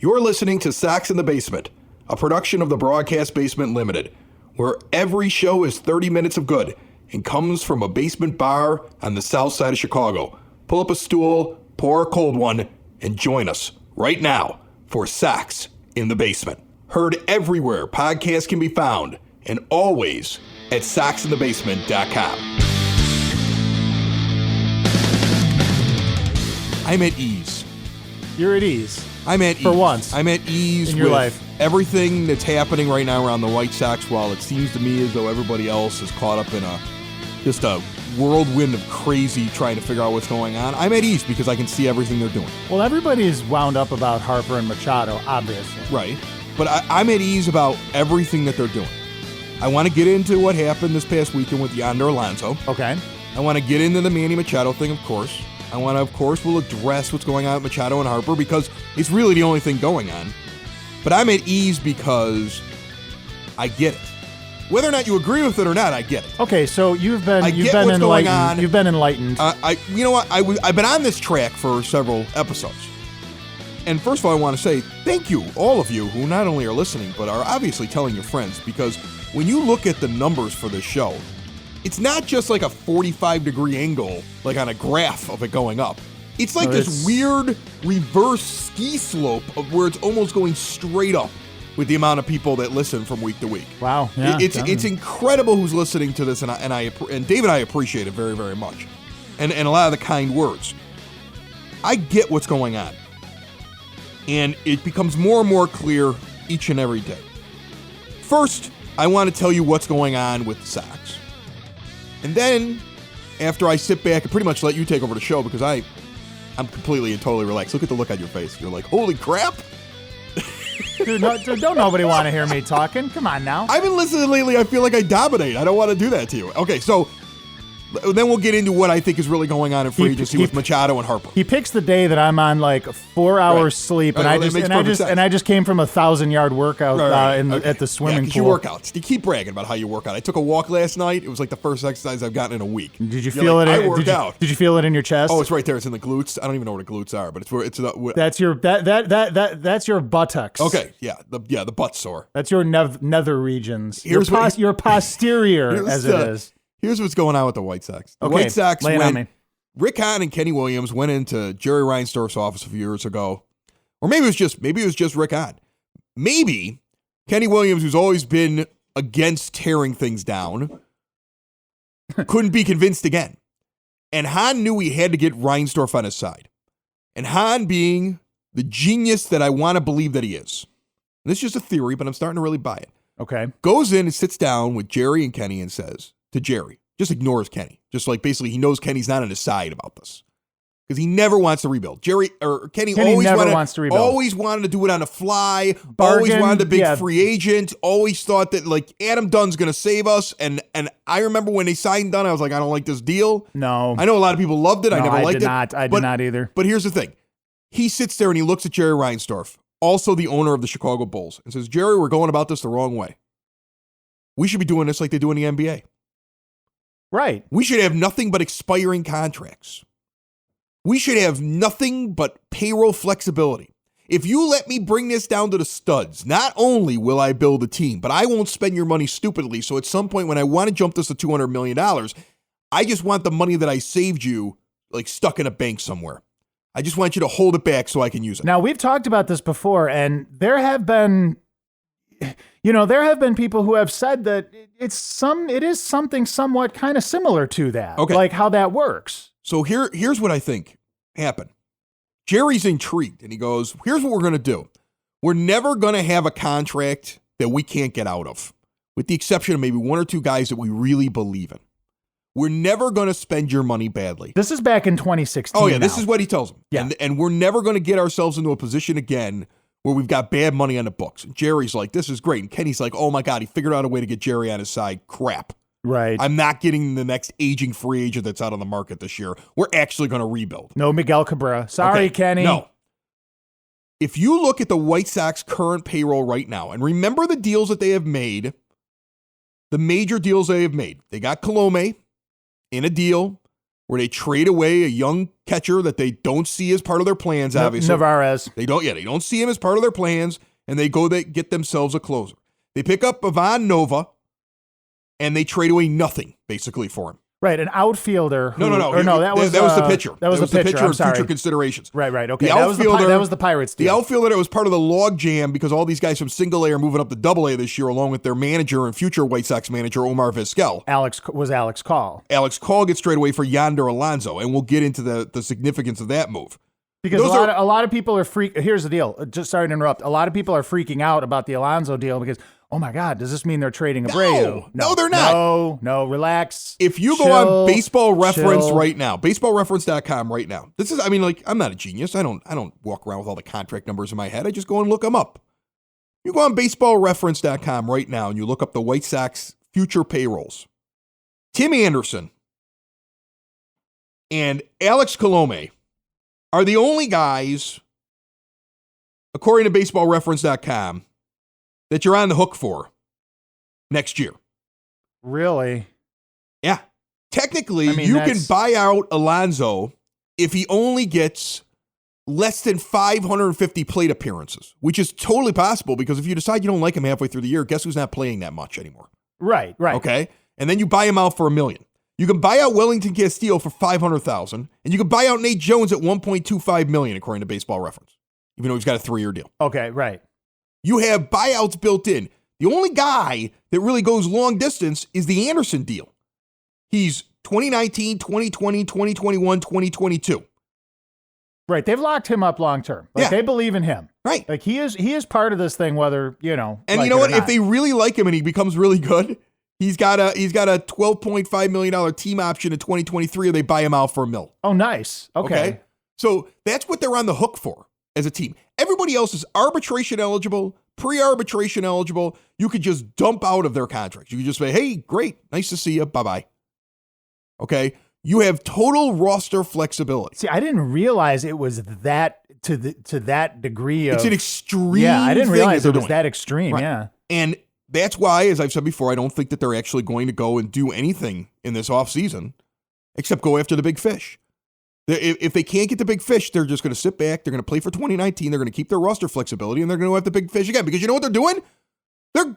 You're listening to Sox in the Basement, a production of the Broadcast Basement Limited, where every show is 30 minutes of good and comes from a basement bar on the south side of Chicago. Pull up a stool, pour a cold one, and join us right now for Sox in the Basement. Heard everywhere podcasts can be found, and always at soxinthebasement.com. I'm at ease. You're at ease. I'm at ease. For once. I'm at ease in your with life. Everything that's happening right now around the White Sox, while it seems to me as though everybody else is caught up in just a whirlwind of crazy trying to figure out what's going on. I'm at ease because I can see everything they're doing. Well, everybody's wound up about Harper and Machado, obviously. Right. But I'm at ease about everything that they're doing. I want to get into what happened this past weekend with Yonder Alonso. Okay. I want to get into the Manny Machado thing, of course. I want to, of course, we'll address what's going on with Machado and Harper because it's really the only thing going on. But I'm at ease because I get it. Whether or not you agree with it or not, I get it. Okay, so you've been what's going on. You've been enlightened. You know what? I've been on this track for several episodes. And first of all, I want to say thank you, all of you who not only are listening, but are obviously telling your friends, because when you look at the numbers for this show, it's not just like a 45-degree angle, like on a graph of it going up. It's like this weird reverse ski slope of where it's almost going straight up with the amount of people that listen from week to week. Wow. Yeah, it's incredible who's listening to this, and Dave and I appreciate it very, very much. And a lot of the kind words. I get what's going on. And it becomes more and more clear each and every day. First, I want to tell you what's going on with the Sox. And then, after I sit back and pretty much let you take over the show, because I'm completely and totally relaxed. Look at the look on your face. You're like, holy crap. Dude, don't nobody want to hear me talking. Come on now. I've been listening lately. I feel like I dominate. I don't want to do that to you. Okay, so then we'll get into what I think is really going on in free agency with Machado and Harper. He picks the day that I'm on like 4 hours sleep, and I just came from a 1,000-yard workout at the swimming pool. You work out. You keep bragging about how you work out. I took a walk last night. It was like the first exercise I've gotten in a week. Did you feel it? I worked out. Did you feel it in your chest? Oh, it's right there. It's in the glutes. I don't even know what the glutes are, but it's where it's the. That's your that's your buttocks. Okay, the butt sore. That's your nether regions. Your posterior, as it is. Here's what's going on with the White Sox. The White Sox Rick Hahn and Kenny Williams went into Jerry Reinsdorf's office a few years ago. Or maybe it was just Rick Hahn. Maybe Kenny Williams, who's always been against tearing things down, couldn't be convinced again. And Hahn knew he had to get Reinsdorf on his side. And Hahn, being the genius that I want to believe that he is, and this is just a theory, but I'm starting to really buy it. Okay. Goes in and sits down with Jerry and Kenny and says to Jerry, just ignores Kenny. Just like basically he knows Kenny's not on his side about this. Because he never wants to rebuild. Kenny always wants to rebuild. Always wanted to do it on the fly. Bargain, always wanted a big free agent. Always thought that like Adam Dunn's going to save us. And I remember when they signed Dunn, I was like, I don't like this deal. No. I know a lot of people loved it. I never liked it. I did not either. But here's the thing. He sits there and he looks at Jerry Reinsdorf, also the owner of the Chicago Bulls, and says, Jerry, we're going about this the wrong way. We should be doing this like they do in the NBA. Right. We should have nothing but expiring contracts. We should have nothing but payroll flexibility. If you let me bring this down to the studs, not only will I build a team, but I won't spend your money stupidly. So at some point when I want to jump this to $200 million, I just want the money that I saved you like stuck in a bank somewhere. I just want you to hold it back so I can use it. Now, we've talked about this before, and there have been people who have said that it is something somewhat kind of similar to that. Okay. Like how that works. So here's what I think happened. Jerry's intrigued, and he goes, here's what we're going to do. We're never going to have a contract that we can't get out of, with the exception of maybe one or two guys that we really believe in. We're never going to spend your money badly. This is back in 2016. Oh, yeah, this is what he tells them. Yeah. And we're never going to get ourselves into a position again where we've got bad money on the books. And Jerry's like, this is great. And Kenny's like, oh, my God, he figured out a way to get Jerry on his side. Crap. Right. I'm not getting the next aging free agent that's out on the market this year. We're actually going to rebuild. No Miguel Cabrera. Sorry, okay. Kenny. No. If you look at the White Sox current payroll right now, and remember the deals that they have made, the major deals they have made. They got Colome in a deal where they trade away a young catcher that they don't see as part of their plans, obviously. Narvaez. They don't see him as part of their plans, and they get themselves a closer. They pick up Ivan Nova, and they trade away nothing, basically, for him. Right, an outfielder. No. That was the pitcher. That was the pitcher. I'm and sorry. Future considerations. Right. Okay. That was the Pirates deal. The outfielder that was part of the log jam because all these guys from single A are moving up to double A this year, along with their manager and future White Sox manager, Omar Vizquel. Alex Call. Alex Call gets traded away for Yonder Alonso, and we'll get into the significance of that move. Because a lot of people are Here's the deal. Just sorry to interrupt. A lot of people are freaking out about the Alonso deal because, oh my God, does this mean they're trading Abreu? No, they're not. No, relax. If you go on Baseball Reference right now, baseballreference.com right now. I'm not a genius. I don't walk around with all the contract numbers in my head. I just go and look them up. You go on baseballreference.com right now and you look up the White Sox future payrolls. Tim Anderson and Alex Colome are the only guys, according to baseballreference.com, that you're on the hook for next year. Really? Yeah. Technically, you can buy out Alonso if he only gets less than 550 plate appearances, which is totally possible because if you decide you don't like him halfway through the year, guess who's not playing that much anymore? Right. Okay? And then you buy him out for $1 million. You can buy out Wellington Castillo for $500,000, and you can buy out Nate Jones at $1.25 million, according to Baseball Reference, even though he's got a 3-year deal. Okay, right. You have buyouts built in. The only guy that really goes long distance is the Anderson deal. He's 2019, 2020, 2021, 2022. Right. They've locked him up long term. They believe in him. Right. Like he is part of this thing, whether, And you know what? If they really like him and he becomes really good, he's got a $12.5 million team option in 2023, or they buy him out for $1 million. Oh, nice. Okay. So that's what they're on the hook for as a team. Everybody else is arbitration eligible, pre-arbitration eligible. You could just dump out of their contracts. You could just say, hey, great, nice to see you, bye-bye. Okay? You have total roster flexibility. See, I didn't realize it was that to that degree of... It's an extreme. Yeah, I didn't realize it was that extreme, right. Yeah. And that's why, as I've said before, I don't think that they're actually going to go and do anything in this offseason except go after the big fish. If they can't get the big fish, they're just going to sit back. They're going to play for 2019. They're going to keep their roster flexibility, and they're going to have the big fish again. Because you know what they're doing? They're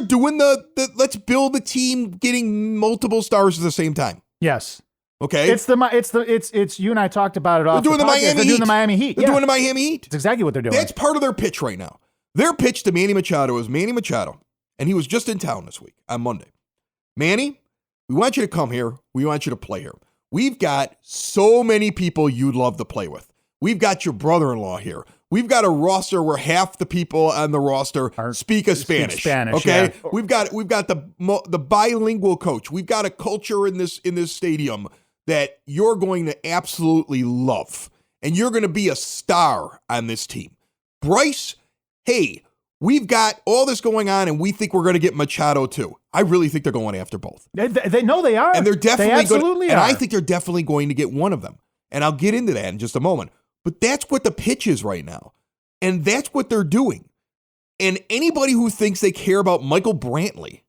doing the let's build the team, getting multiple stars at the same time. Yes. Okay. It's you and I talked about it off. They're doing the Miami Heat. They're doing the Miami Heat. They're doing the Miami Heat. It's exactly what they're doing. That's part of their pitch right now. Their pitch to Manny Machado is Manny Machado, and he was just in town this week on Monday. Manny, we want you to come here. We want you to play here. We've got so many people you'd love to play with. We've got your brother-in-law here. We've got a roster where half the people on the roster speak Spanish. Okay, yeah. We've got the bilingual coach. We've got a culture in this stadium that you're going to absolutely love, and you're going to be a star on this team. Bryce, hey, we've got all this going on, and we think we're going to get Machado too. I really think they're going after both. They know they are, and they're definitely they absolutely and are. I think they're definitely going to get one of them, and I'll get into that in just a moment. But that's what the pitch is right now, and that's what they're doing. And anybody who thinks they care about Michael Brantley,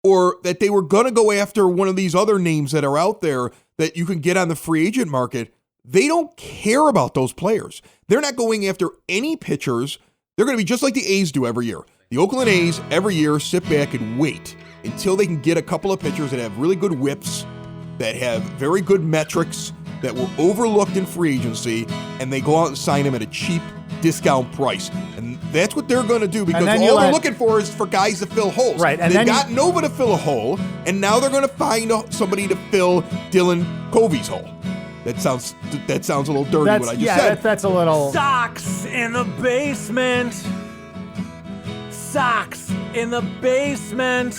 or that they were going to go after one of these other names that are out there that you can get on the free agent market, they don't care about those players. They're not going after any pitchers. They're going to be just like the A's do every year. The Oakland A's every year sit back and wait until they can get a couple of pitchers that have really good whips, that have very good metrics, that were overlooked in free agency, and they go out and sign them at a cheap discount price. And that's what they're going to do, because all they're looking for is for guys to fill holes. Right. And they've got Nova to fill a hole, and now they're going to find somebody to fill Dylan Covey's hole. That sounds a little dirty, what I just said. That's a little... Socks in the basement. Socks in the basement.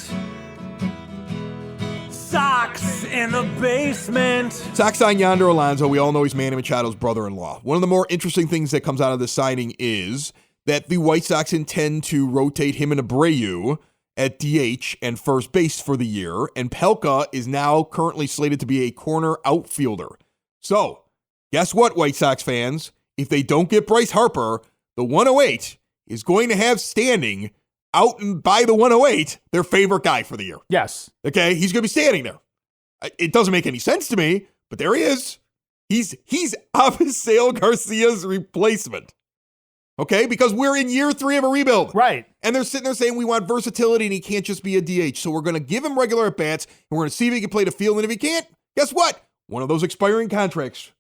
Sox in the basement. Sox signed Yonder Alonso. We all know he's Manny Machado's brother-in-law. One of the more interesting things that comes out of this signing is that the White Sox intend to rotate him and Abreu at DH and first base for the year, and Pelka is now currently slated to be a corner outfielder. So, guess what, White Sox fans? If they don't get Bryce Harper, the 108 is going to have standing out and by the 108 their favorite guy for the year. Yes. Okay? He's going to be standing there. It doesn't make any sense to me, but there he is. He's Avisail Garcia's replacement. Okay, because we're in year 3 of a rebuild. Right. And they're sitting there saying we want versatility and he can't just be a DH. So we're going to give him regular at-bats and we're going to see if he can play the field. And if he can't, guess what? One of those expiring contracts.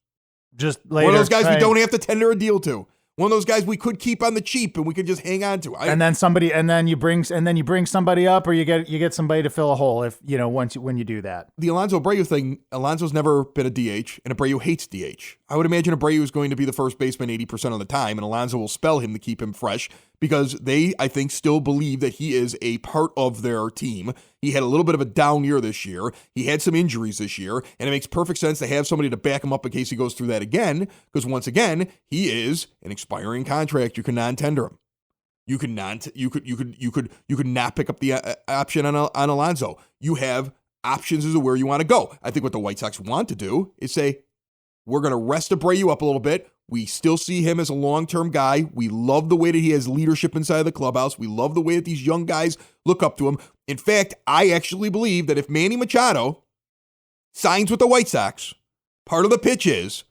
Just later. One of those guys we don't have to tender a deal to. One of those guys we could keep on the cheap and we could just hang on to. And then you bring somebody up, or you get somebody to fill a hole when you do that. The Alonso Abreu thing, Alonso's never been a DH, and Abreu hates DH. I would imagine Abreu is going to be the first baseman 80% of the time, and Alonso will spell him to keep him fresh because they, I think, still believe that he is a part of their team. He had a little bit of a down year this year. He had some injuries this year, and it makes perfect sense to have somebody to back him up in case he goes through that again, because once again, he is an expiring contract. You can non-tender him. You could not pick up the option on Alonso. You have options as to where you want to go. I think what the White Sox want to do is say, we're going to rest Abreu up a little bit. We still see him as a long-term guy. We love the way that he has leadership inside of the clubhouse. We love the way that these young guys look up to him. In fact, I actually believe that if Manny Machado signs with the White Sox, part of the pitch is,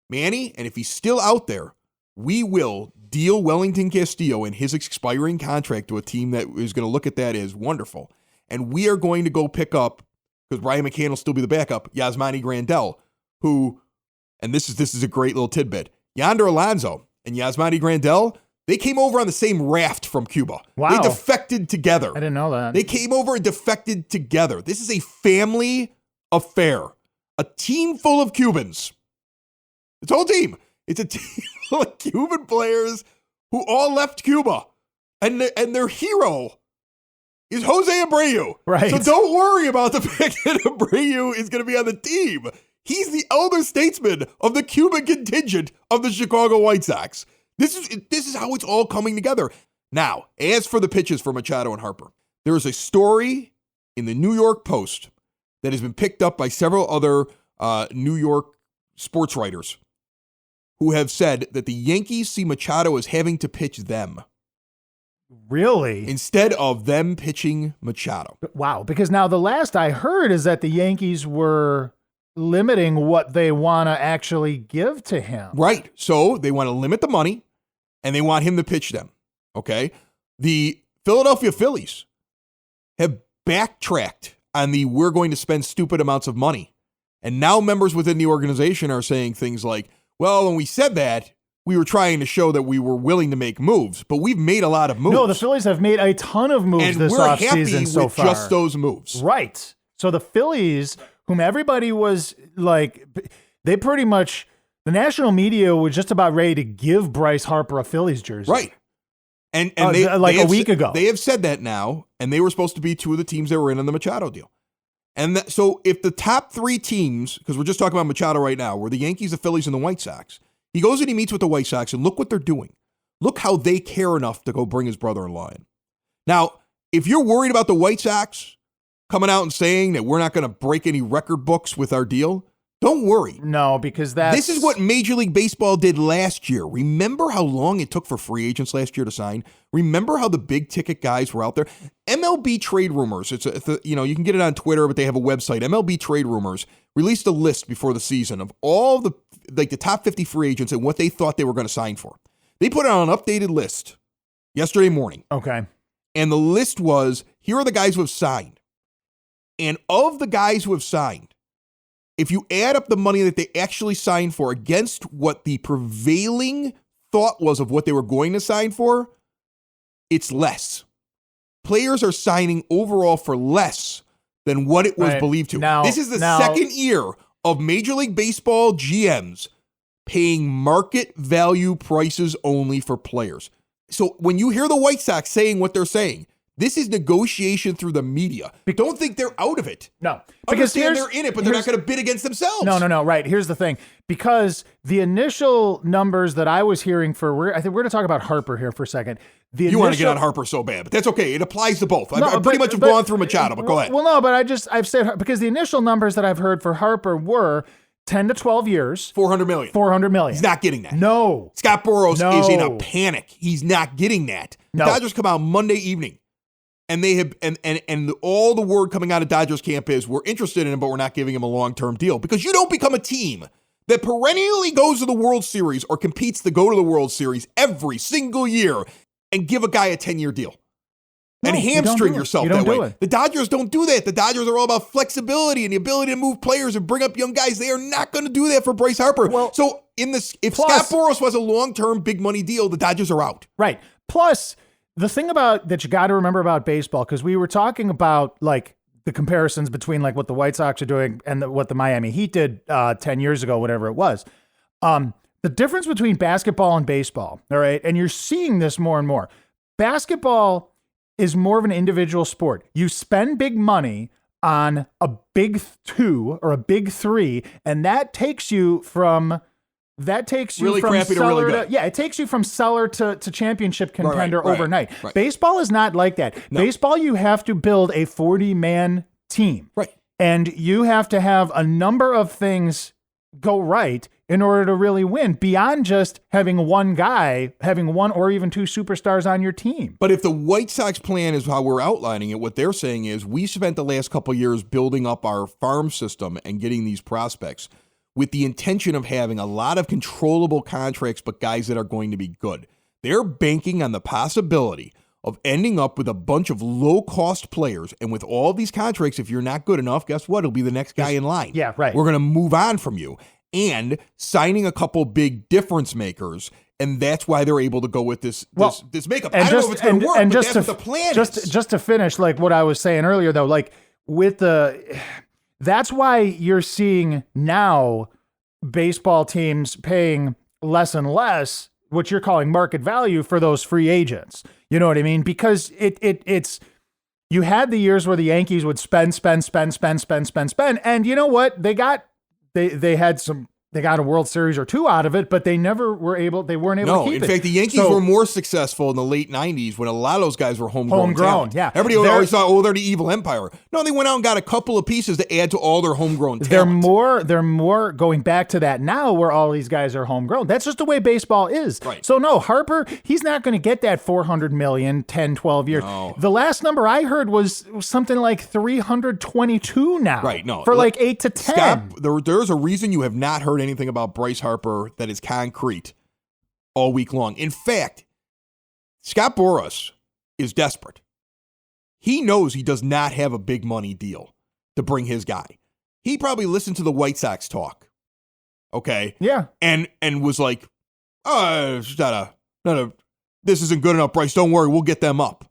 Manny, and if he's still out there, we will deal Wellington Castillo and his expiring contract to a team that is going to look at that as wonderful. And we are going to go pick up, because Brian McCann will still be the backup, Yasmani Grandal, who, and this is a great little tidbit, Yonder Alonso and Yasmani Grandal, they came over on the same raft from Cuba. Wow. They defected together. I didn't know that. They came over and defected together. This is a family affair. A team full of Cubans. It's a whole team. It's a team full of Cuban players who all left Cuba. And their hero is Jose Abreu. Right. So don't worry about the fact that Abreu is going to be on the team. He's the elder statesman of the Cuban contingent of the Chicago White Sox. This is how it's all coming together. Now, as for the pitches for Machado and Harper, there is a story in the New York Post that has been picked up by several other New York sports writers who have said that the Yankees see Machado as having to pitch them. Really? Instead of them pitching Machado. Wow, because now the last I heard is that the Yankees were limiting what they want to actually give to him. Right. So they want to limit the money and they want him to pitch them. Okay. The Philadelphia Phillies have backtracked on the we're going to spend stupid amounts of money. And now members within the organization are saying things like, well, when we said that, we were trying to show that we were willing to make moves, but we've made a lot of moves. No, the Phillies have made a ton of moves and this offseason so far. Just those moves. Right. So the Phillies, whom everybody was like, they pretty much, the national media was just about ready to give Bryce Harper a Phillies jersey. Right. And a week ago. They have said that now, and they were supposed to be two of the teams that were in on the Machado deal. And so if the top three teams, because we're just talking about Machado right now, were the Yankees, the Phillies, and the White Sox, he goes and he meets with the White Sox, and look what they're doing. Look how they care enough to go bring his brother-in-law in. Now, if you're worried about the White Sox coming out and saying that we're not going to break any record books with our deal, don't worry. No, because this is what Major League Baseball did last year. Remember how long it took for free agents last year to sign? Remember how the big ticket guys were out there? MLB Trade Rumors, you can get it on Twitter, but they have a website. MLB Trade Rumors released a list before the season of all the top 50 free agents and what they thought they were going to sign for. They put out an updated list yesterday morning. Okay. And the list was, here are the guys who have signed. And of the guys who have signed, if you add up the money that they actually signed for against what the prevailing thought was of what they were going to sign for, it's less. Players are signing overall for less than what it was believed to. This is the second year of Major League Baseball GMs paying market value prices only for players. So when you hear the White Sox saying what they're saying, this is negotiation through the media. Don't think they're out of it. No. Because they're in it, but they're not going to bid against themselves. No. Right. Here's the thing. Because the initial numbers that I was hearing I think we're going to talk about Harper here for a second. You want to get on Harper so bad, but that's okay. It applies to both. I pretty much have gone through Machado, but go ahead. Well, no, but I've said, because the initial numbers that I've heard for Harper were 10 to 12 years. $400 million. $400 million. He's not getting that. No. Scott Boras is in a panic. He's not getting that. No. The Dodgers come out Monday evening. And they have, and all the word coming out of Dodgers camp is we're interested in him, but we're not giving him a long-term deal, because you don't become a team that perennially goes to the World Series or competes to go to the World Series every single year and give a guy a 10-year deal and hamstring yourself that way. The Dodgers don't do that. The Dodgers are all about flexibility and the ability to move players and bring up young guys. They are not going to do that for Bryce Harper. Well, so if Scott Boras was a long-term big money deal, the Dodgers are out. Right. Plus, the thing about that you got to remember about baseball, because we were talking about like the comparisons between like what the White Sox are doing and what the Miami Heat did 10 years ago, whatever it was. The difference between basketball and baseball, all right, and you're seeing this more and more. Basketball is more of an individual sport. You spend big money on a big two or a big three, and that takes you from really crappy to really good. Yeah, it takes you from cellar to championship contender overnight. Right. Baseball is not like that. No. Baseball, you have to build a 40-man team. Right. And you have to have a number of things go right in order to really win, beyond just having one guy, having one or even two superstars on your team. But if the White Sox plan is how we're outlining it, what they're saying is we spent the last couple of years building up our farm system and getting these prospects with the intention of having a lot of controllable contracts, but guys that are going to be good. They're banking on the possibility of ending up with a bunch of low-cost players. And with all these contracts, if you're not good enough, guess what? It'll be the next guy in line. Yeah, right. We're going to move on from you. And signing a couple big difference makers. And that's why they're able to go with this makeup. I don't know if it's going to work, but that's what the plan is. Just to finish, like what I was saying earlier, though, like that's why you're seeing now baseball teams paying less and less, what you're calling market value, for those free agents. You know what I mean? Because it's you had the years where the Yankees would spend, and you know what? They got a World Series or two out of it, but they weren't able to keep it. No, in fact, the Yankees were more successful in the late 90s when a lot of those guys were homegrown. Yeah. Everybody always thought, they're the evil empire. No, they went out and got a couple of pieces to add to all their homegrown talent. They're more going back to that now, where all these guys are homegrown. That's just the way baseball is. Right. So no, Harper, he's not going to get that $400 million, 10, 12 years. No. The last number I heard was something like 322 now. Right. No. For like 8 to 10. Scott, there's a reason you have not heard anything about Bryce Harper that is concrete all week long. In fact, Scott Boras is desperate. He knows he does not have a big money deal to bring his guy. He probably listened to the White Sox talk. Okay. Yeah. And was like, this isn't good enough, Bryce. Don't worry, we'll get them up.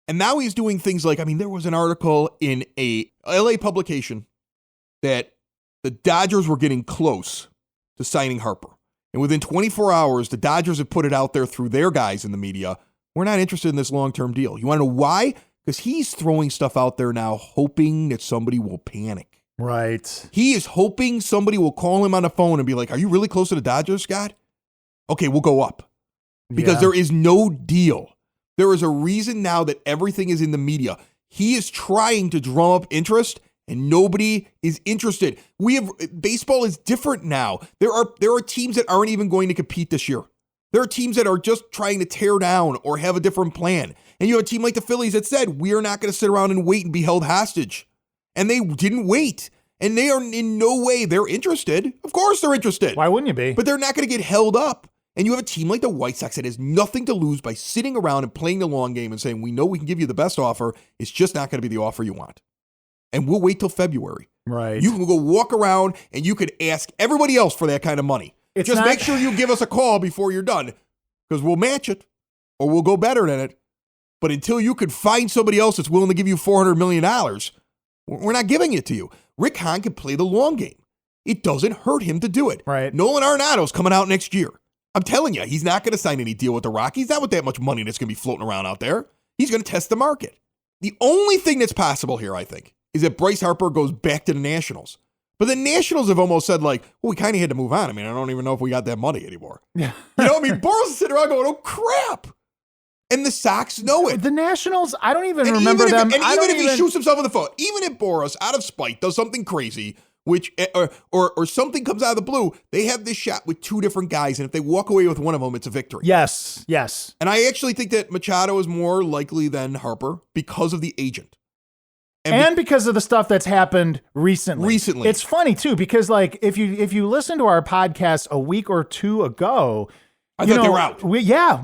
And now he's doing things like, there was an article in a LA publication that the Dodgers were getting close to signing Harper. And within 24 hours, the Dodgers have put it out there through their guys in the media. We're not interested in this long-term deal. You want to know why? Because he's throwing stuff out there now, hoping that somebody will panic. Right. He is hoping somebody will call him on the phone and be like, are you really close to the Dodgers, Scott? Okay, we'll go up. Because there is no deal. There is a reason now that everything is in the media. He is trying to drum up interest, and nobody is interested. Baseball is different now. There are teams that aren't even going to compete this year. There are teams that are just trying to tear down or have a different plan. And you have a team like the Phillies that said, we are not going to sit around and wait and be held hostage. And they didn't wait. And they are in no way, they're interested. Of course they're interested. Why wouldn't you be? But they're not going to get held up. And you have a team like the White Sox that has nothing to lose by sitting around and playing the long game and saying, we know we can give you the best offer. It's just not going to be the offer you want. And we'll wait till February. Right. You can go walk around and you could ask everybody else for that kind of money. Make sure you give us a call before you're done, because we'll match it or we'll go better than it. But until you could find somebody else that's willing to give you $400 million, we're not giving it to you. Rick Hahn can play the long game. It doesn't hurt him to do it. Right. Nolan Arenado's coming out next year. I'm telling you, he's not going to sign any deal with the Rockies. Not with that much money that's going to be floating around out there. He's going to test the market. The only thing that's possible here, I think, is that Bryce Harper goes back to the Nationals. But the Nationals have almost said, like, well, we kind of had to move on. I don't even know if we got that money anymore. Yeah. Boras is sitting around going, oh, crap. And the Sox know it. The Nationals, I don't even remember them. And even if he shoots himself in the foot, even if Boras, out of spite, does something crazy which or something comes out of the blue, they have this shot with two different guys, and if they walk away with one of them, it's a victory. Yes. And I actually think that Machado is more likely than Harper because of the agent. And because of the stuff that's happened recently. It's funny too, because like if you listen to our podcast a week or two ago, I thought they were out.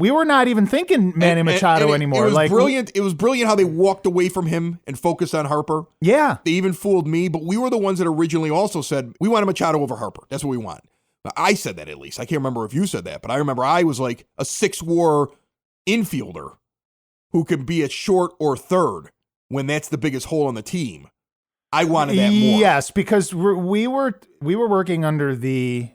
We were not even thinking Manny Machado anymore. It was brilliant. It was brilliant how they walked away from him and focused on Harper. Yeah. They even fooled me, but we were the ones that originally also said we wanted Machado over Harper. That's what we want. I said that at least. I can't remember if you said that, but I remember I was like a 6-WAR infielder who could be at short or third when that's the biggest hole on the team. I wanted that more. Yes, because we were working under the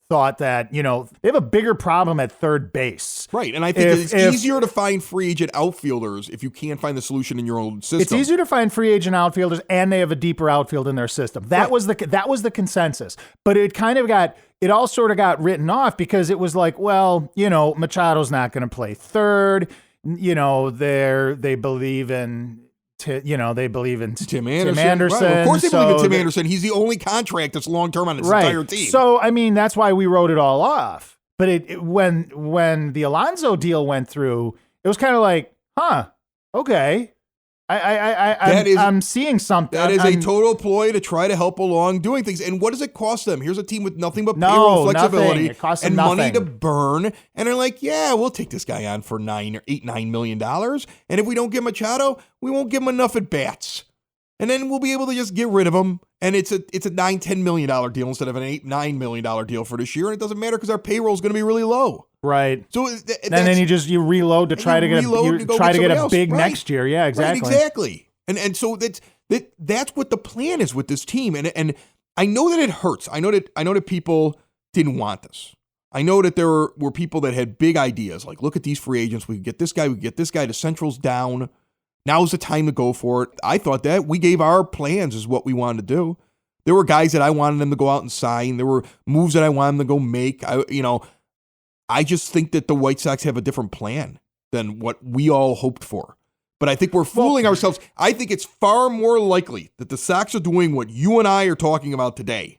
thought that, they have a bigger problem at third base. Right, and I think it's easier to find free agent outfilders if you can't find the solution in your own system. It's easier to find free agent outfielders, and they have a deeper outfield in their system. That was the consensus. But it all sort of got written off because it was like, well, Machado's not going to play third. They believe in Tim Anderson. Right. Of course they believe in Tim Anderson. He's the only contract that's long-term on his entire team. So, that's why we wrote it all off. But when the Alonso deal went through, it was kind of like, okay. I'm seeing something. That is a total ploy to try to help along doing things. And what does it cost them? Here's a team with nothing but payroll flexibility and money to burn. And they're like, yeah, we'll take this guy on for $9 million. And if we don't get Machado, we won't give him enough at bats. And then we'll be able to just get rid of him. And it's a $9-10 million deal instead of an $8-9 million deal for this year. And it doesn't matter because our payroll is going to be really low. Right. So and then you reload to try to get a big next year. Yeah, exactly. Right, exactly. And so that's what the plan is with this team. And I know that it hurts. I know that people didn't want this. I know that there were people that had big ideas like, look at these free agents. We can get this guy. The Central's down. Now's the time to go for it. I thought that we gave our plans as what we wanted to do. There were guys that I wanted them to go out and sign. There were moves that I wanted them to go make. I just think that the White Sox have a different plan than what we all hoped for. But I think we're fooling ourselves. I think it's far more likely that the Sox are doing what you and I are talking about today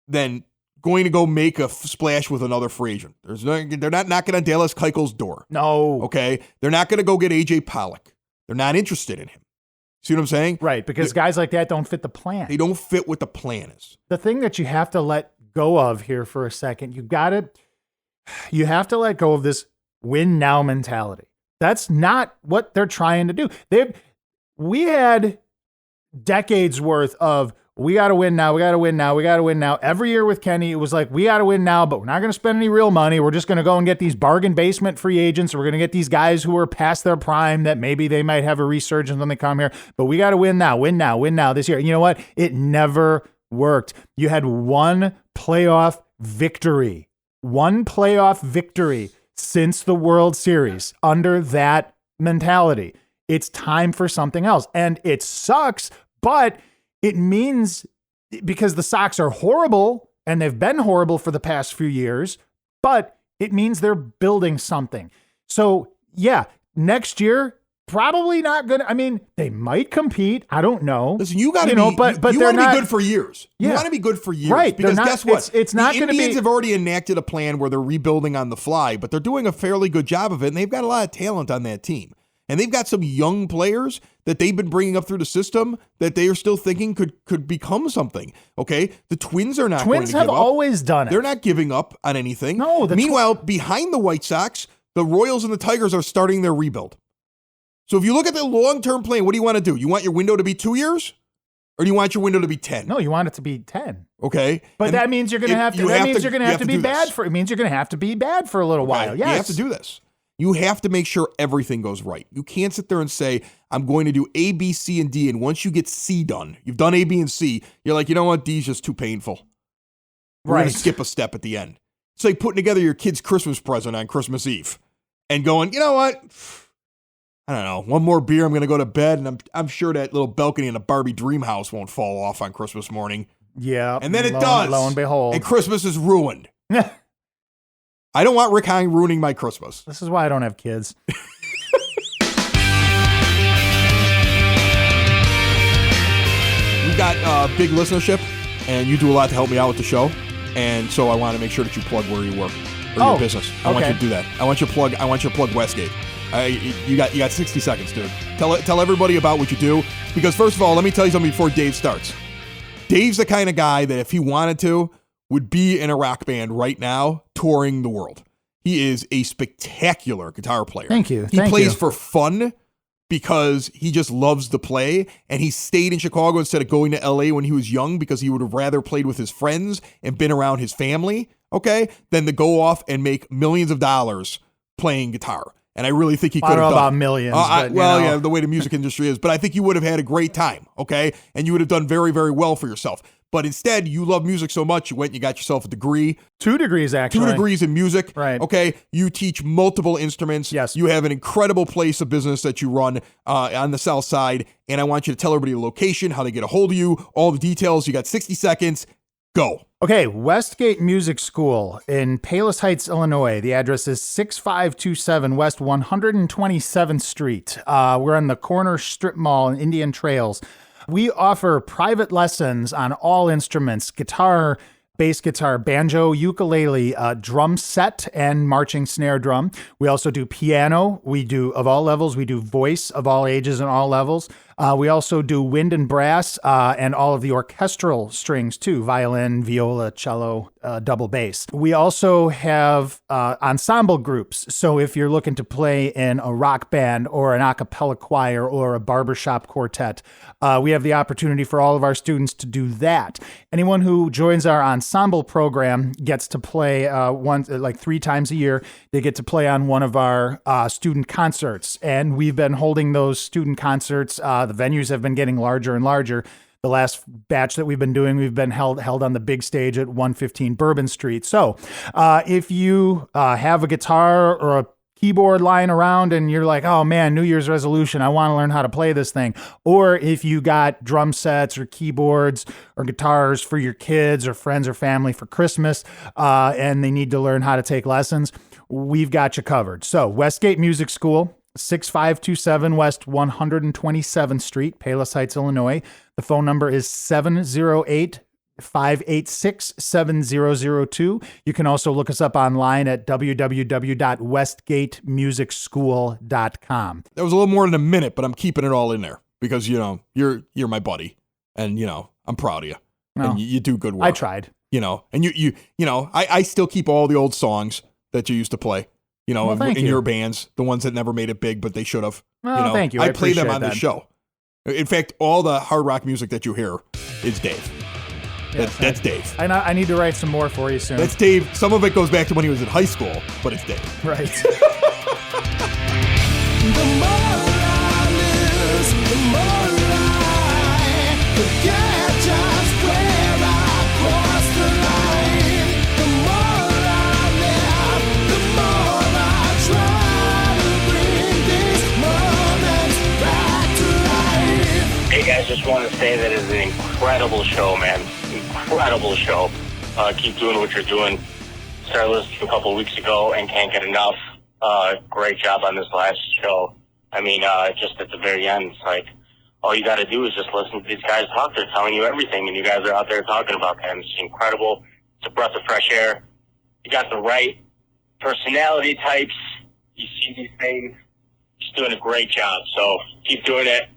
than going to go make a splash with another free agent. They're not knocking on Dallas Keuchel's door. No. Okay? They're not going to go get A.J. Pollock. They're not interested in him. See what I'm saying? Right, because guys like that don't fit the plan. They don't fit what the plan is. The thing that you have to let go of here for a second, you have to let go of this win now mentality. That's not what they're trying to do. We had decades worth of we got to win now, we got to win now, we got to win now. Every year with Kenny, it was like, we got to win now, but we're not going to spend any real money. We're just going to go and get these bargain basement free agents. We're going to get these guys who are past their prime that maybe they might have a resurgence when they come here, but we got to win now this year. And you know what? It never worked. You had one playoff victory since the World Series under that mentality. It's time for something else. And it sucks, but it means, because the Sox are horrible and they've been horrible for the past few years, but it means they're building something. So yeah, next year, probably not good. I mean, they might compete. I don't know. Listen, you got to be, but you want to be good for years. Yeah. You want to be good for years. Right. Because guess what? It's not going to be. The Indians have already enacted a plan where they're rebuilding on the fly, but they're doing a fairly good job of it, and they've got a lot of talent on that team. And they've got some young players that they've been bringing up through the system that they are still thinking could become something. Okay, the Twins are not. Twins have always done it. They're not giving up on anything. No. Meanwhile, behind the White Sox, the Royals and the Tigers are starting their rebuild. So if you look at the long-term plan, what do you want to do? You want your window to be 2 years, or do you want your window to be 10? No, you want it to be 10. Okay, but that means you're going to have to. That means you're going to have to be bad for. It means you're going to have to be bad for a little while. Yes, you have to do this. You have to make sure everything goes right. You can't sit there and say, I'm going to do A, B, C, and D. And once you get C done, you've done A, B, and C, you're like, you know what? D's just too painful. We're going to skip a step at the end. It's like putting together your kid's Christmas present on Christmas Eve and going, you know what? I don't know. One more beer, I'm going to go to bed. And I'm sure that little balcony in the Barbie dream house won't fall off on Christmas morning. Yeah. And then it does. Lo and behold. And Christmas is ruined. I don't want Rick Hahn ruining my Christmas. This is why I don't have kids. We got big listenership and you do a lot to help me out with the show. And so I want to make sure that you plug where you work or your business. I want you to do that. I want you to plug Westgate. You got 60 seconds, dude. Tell everybody about what you do. Because first of all, let me tell you something before Dave starts. Dave's the kind of guy that if he wanted to, would be in a rock band right now, touring the world. He is a spectacular guitar player. Thank you. He plays for fun because he just loves to play, and he stayed in Chicago instead of going to LA when he was young because he would have rather played with his friends and been around his family, okay, than to go off and make millions of dollars playing guitar. And I really think he could have done. I don't know about millions. Yeah, the way the music industry is, but I think you would have had a great time, okay, and you would have done very, very well for yourself. But instead, you love music so much, you went and you got yourself a degree. 2 degrees, actually. 2 degrees in music. Right. Okay. You teach multiple instruments. Yes. You have an incredible place of business that you run on the South Side. And I want you to tell everybody the location, how they get a hold of you, all the details. You got 60 seconds. Go. Okay, Westgate Music School in Palos Heights, Illinois. The address is 6527 West 127th Street. We're on the corner strip mall in Indian Trails. We offer private lessons on all instruments: guitar, bass guitar, banjo, ukulele, drum set, and marching snare drum. We also do piano. We do of all levels. We do voice of all ages and all levels. We also do wind and brass and all of the orchestral strings too: violin, viola, cello, double bass. We also have ensemble groups. So if you're looking to play in a rock band or an a cappella choir or a barbershop quartet, we have the opportunity for all of our students to do that. Anyone who joins our ensemble program gets to play 3 times a year. They get to play on one of our student concerts, and we've been holding those student concerts. The venues have been getting larger and larger. The last batch that we've been doing, we've been held on the big stage at 115 Bourbon Street. So if you have a guitar or a keyboard lying around and you're like, oh man, New Year's resolution, I want to learn how to play this thing. Or if you got drum sets or keyboards or guitars for your kids or friends or family for Christmas and they need to learn how to take lessons, we've got you covered. So Westgate Music School, 6527 West 127th Street, Palos Heights, Illinois. The phone number is 708-586-7002. You can also look us up online at www.westgatemusicschool.com. That was a little more than a minute, but I'm keeping it all in there because, you're my buddy and, I'm proud of you. No, and you do good work. I tried. And I still keep all the old songs that you used to play. In your bands, the ones that never made it big, but they should have. Well, thank you. I play them on the show. In fact, all the hard rock music that you hear is Dave. That's Dave. I need to write some more for you soon. That's Dave. Some of it goes back to when he was in high school, but it's Dave. Right. The more I lose, the more I forget just where I crossed the line. The more I live, the more I try to bring these moments back to life. Hey guys, just want to say that it's an incredible show, man. Incredible show. Keep doing what you're doing. Started listening a couple weeks ago and can't get enough. Great job on this last show. I mean, just at the very end, it's like, all you got to do is just listen to these guys talk. They're telling you everything, and you guys are out there talking about them. It's incredible. It's a breath of fresh air. You got the right personality types. You see these things. Just doing a great job. So keep doing it.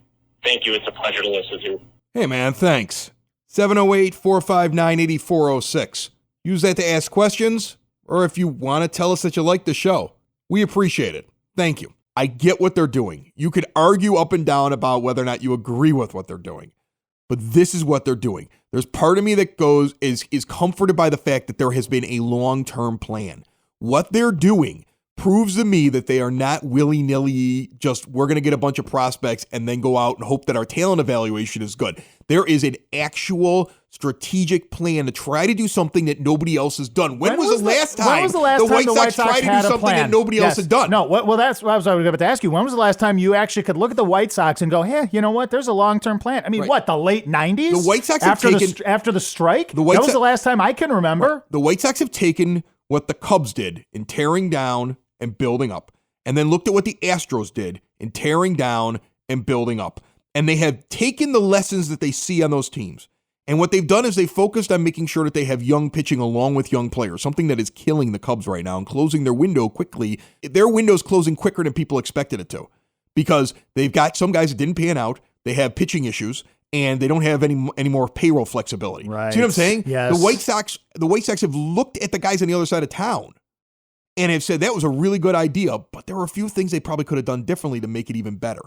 Thank you. It's a pleasure to listen to. Hey, man, thanks. 708-459-8406. Use that to ask questions, or if you want to tell us that you like the show. We appreciate it. Thank you. I get what they're doing. You could argue up and down about whether or not you agree with what they're doing, but this is what they're doing. There's part of me that is comforted by the fact that there has been a long-term plan. What they're doing proves to me that they are not willy-nilly, just we're going to get a bunch of prospects and then go out and hope that our talent evaluation is good. There is an actual strategic plan to try to do something that nobody else has done. When was the last time the White Sox tried to do something that nobody else had done? No, well, that's what I was about to ask you. When was the last time you actually could look at the White Sox and go, hey, you know what? There's a long-term plan. I mean, what, the late 90s? The White Sox after the strike? That was the last time I can remember. The White Sox have taken what the Cubs did in tearing down and building up, and then looked at what the Astros did in tearing down and building up. And they have taken the lessons that they see on those teams, And what they've done is they focused on making sure that they have young pitching along with young players, something that is killing the Cubs right now and closing their window quickly. Their window's closing quicker than people expected it to because they've got some guys that didn't pan out. They have pitching issues, and they don't have any more payroll flexibility. Right. See what I'm saying? Yes. The White Sox have looked at the guys on the other side of town and have said that was a really good idea, but there were a few things they probably could have done differently to make it even better.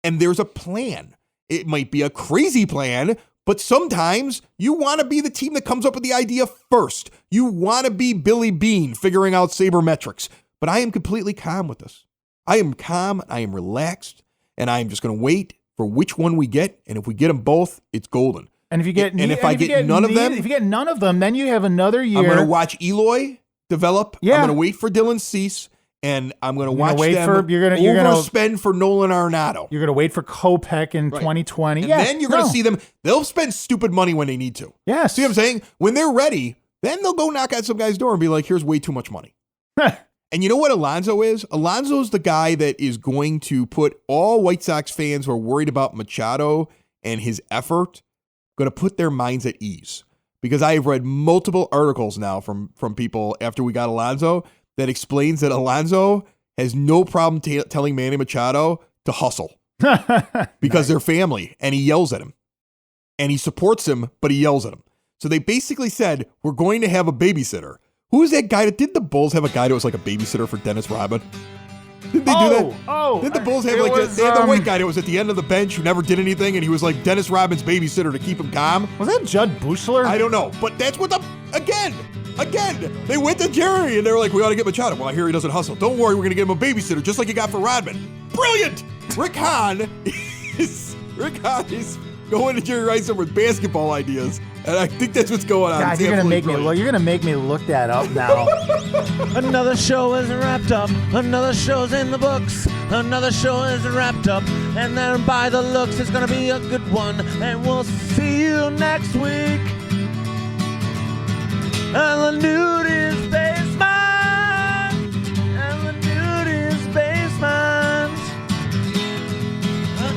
And there's a plan. It might be a crazy plan, but sometimes you want to be the team that comes up with the idea first. You want to be Billy Beane figuring out sabermetrics. But I am completely calm with this. I am calm, I am relaxed, and I am just going to wait for which one we get. And if we get them both, it's golden. And if you get if I get none of them, then you have another year. I'm going to watch Eloy develop. Yeah. I'm going to wait for Dylan Cease. And I'm going to watch them overspend for Nolan Arenado. You're going to wait for Kopech in 2020. And then you're going to see them. They'll spend stupid money when they need to. Yes. See what I'm saying? When they're ready, then they'll go knock on some guy's door and be like, here's way too much money. And you know what Alonso is? Alonso's the guy that is going to put all White Sox fans who are worried about Machado and his effort, going to put their minds at ease. Because I have read multiple articles now from people after we got Alonso that explains that Alonso has no problem telling Manny Machado to hustle because they're family, and he yells at him. And he supports him, but he yells at him. So they basically said, we're going to have a babysitter. Who is that guy? Did the Bulls have a guy that was like a babysitter for Dennis Rodman? Did they do that? Oh, did the Bulls have they had the white guy that was at the end of the bench who never did anything, and he was like Dennis Rodman's babysitter to keep him calm? Was that Judd Buechler? I don't know, but that's what again, they went to Jerry and they were like, we ought to get Machado. Well, I hear he doesn't hustle. Don't worry, we're going to get him a babysitter just like you got for Rodman. Brilliant! Rick Hahn is going to Jerry Reinsdorf with basketball ideas, and I think that's what's going on. God, you're gonna make me look that up now. Another show is wrapped up. Another show's in the books. Another show is wrapped up. And then by the looks, it's gonna be a good one. And we'll see you next week. And the nudist basement. And the nudist basement.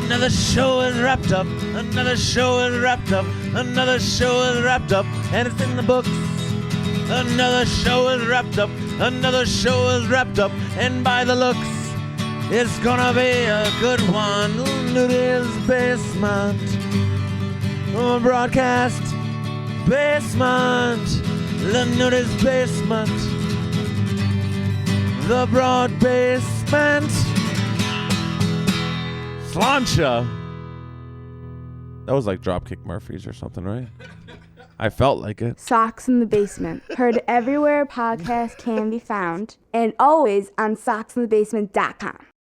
Another show is wrapped up. Another show is wrapped up. Another show is wrapped up. And it's in the books. Another show is wrapped up. Another show is wrapped up. And by the looks, it's gonna be a good one. Nudist basement. Broadcast basement. The nudist basement. The broad basement. Slancha. That was like Dropkick Murphys or something, right? I felt like it. Sox in the Basement. Heard everywhere a podcast can be found, and always on soxinthebasement.com.